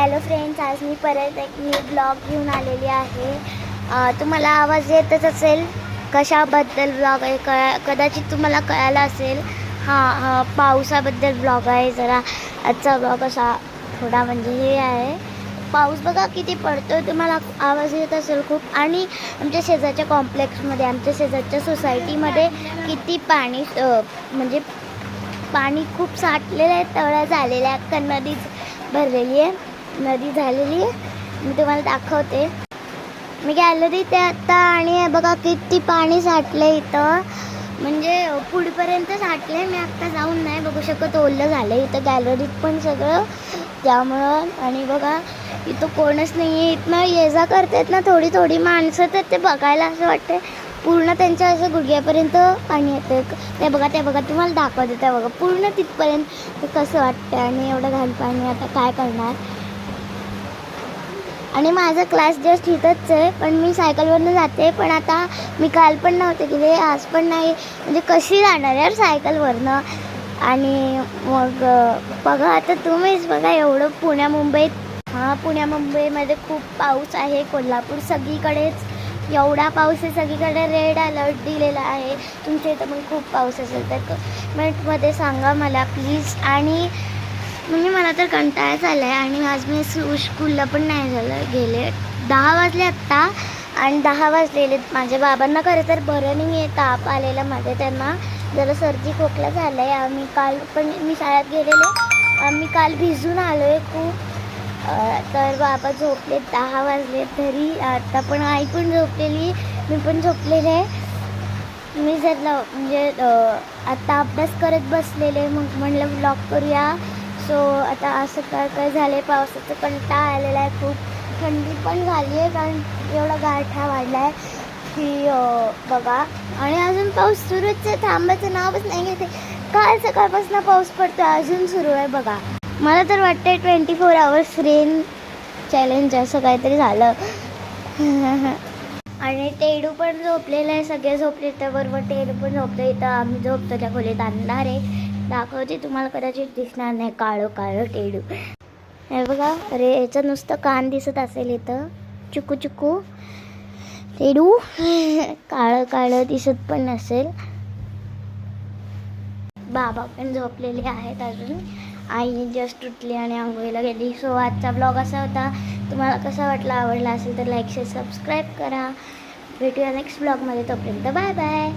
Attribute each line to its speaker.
Speaker 1: Hello friends, आज मी परत एक न्यू ब्लॉग घेऊन आलेली आहे. तुम्हाला आवाज येतच असेल कशाबद्दल ब्लॉग आहे. कदाचित तुम्हाला कळालं असेल. हां, पावसाबद्दल ब्लॉग आहे. जरा आजचा ब्लॉग असा थोडा म्हणजे हे आहे. पाऊस बघा किती पडतो, तुम्हाला आवाज येत असेल खूप. आणि आमच्या शेजारच्या कॉम्प्लेक्समध्ये, आमच्या शेजारच्या सोसायटीमध्ये किती पाणी म्हणजे पाणी खूप साठलेलं आहे, तळं झालेलं आहे, अख्खा नदीच भरलेली आहे, नदी झालेली आहे. मी तुम्हाला दाखवते. मी गॅलरीत आहे आत्ता आणि बघा किती पाणी साठलं इथं, म्हणजे पुढपर्यंत साठले. मी आत्ता जाऊन नाही बघू शकत, ओलं झालं इथं गॅलरीत पण सगळं त्यामुळं. आणि बघा इथं कोणच नाही आहे. इथनं ये जा करतात ना थोडी थोडी माणसं, तर ते बघायला असं वाटतं पूर्ण त्यांच्या असं गुडघ्यापर्यंत पाणी येतं. ते बघा तुम्हाला दाखवते. ते बघा पूर्ण तिथपर्यंत ते कसं वाटतं. आणि एवढं घाण पाणी, आता काय करणार. आणि माझा क्लास जस्ट इथंच आहे, पण मी सायकलवरनं जाते. पण आता मी काल पण नव्हते गेले, आज पण नाही, म्हणजे कशी जाणार यार सायकलवरनं. आणि मग बघा आता तुम्हीच बघा, एवढं पुण्या मुंबईमध्ये खूप पाऊस आहे. कोल्हापूर सगळीकडेच एवढा पाऊस आहे, सगळीकडे रेड अलर्ट दिलेला आहे. तुमच्या इथं पण खूप पाऊस असेल तर कमेंटमध्ये सांगा मला प्लीज. आणि म्हणजे मला तर कंटाळाच आला आहे. आणि आज मी स्कूलला पण नाही गेले. 10 वाजले आत्ता, आणि 10 वाजलेले. माझ्या बाबांना खरं तर बरं नाही आहे, ताप आलेला मध्ये, त्यांना जरा सर्दी खोकला झाला आहे. आम्ही काल पण मी शाळेत गेलेले, आम्ही काल भिजून आलो आहे खूप. तर बाबा झोपले, 10 वाजले तरी. आता पण आई पण झोपलेली, मी पण झोपलेले आहे. मी जर म्हणजे आता अभ्यास करत बसलेले, मग म्हणलं ब्लॉग करूया. सो आता असं काय झालं आहे, पावसाचं कंटाळा आलेला आहे खूप. थंडी पण झाली आहे, कारण एवढा गारठा वाढला आहे की बघा. आणि अजून पाऊस सुरूच आहे, थांबायचं नावच नाही घेते. काल सकाळपासून पाऊस पडतो, अजून सुरू आहे बघा. मला तर वाटतं 24 आवर्स रेन चॅलेंज असं काहीतरी झालं. आणि टेडू पण झोपलेलं आहे, सगळे झोपले त्याबरोबर टेडू पण झोपलं. इथं आम्ही झोपतो त्या खोलीत अंधार आहे. दाखवते तुम्हाला, कदाचित दिसणार नाही. काळं टेडू हे बघा. अरे याचं नुसतं कान दिसत असेल इथं. चुकू टेडू काळं दिसत पण नसेल. बाबा पण झोपलेले आहेत अजून. आई जस्ट उठली आणि आंघोळीला गेली. सो आजचा ब्लॉग असा होता. तुम्हाला कसा वाटला, आवडला असेल तर लाईक शेअर सबस्क्राईब करा. भेटूया नेक्स्ट ब्लॉगमध्ये. तोपर्यंत बाय बाय.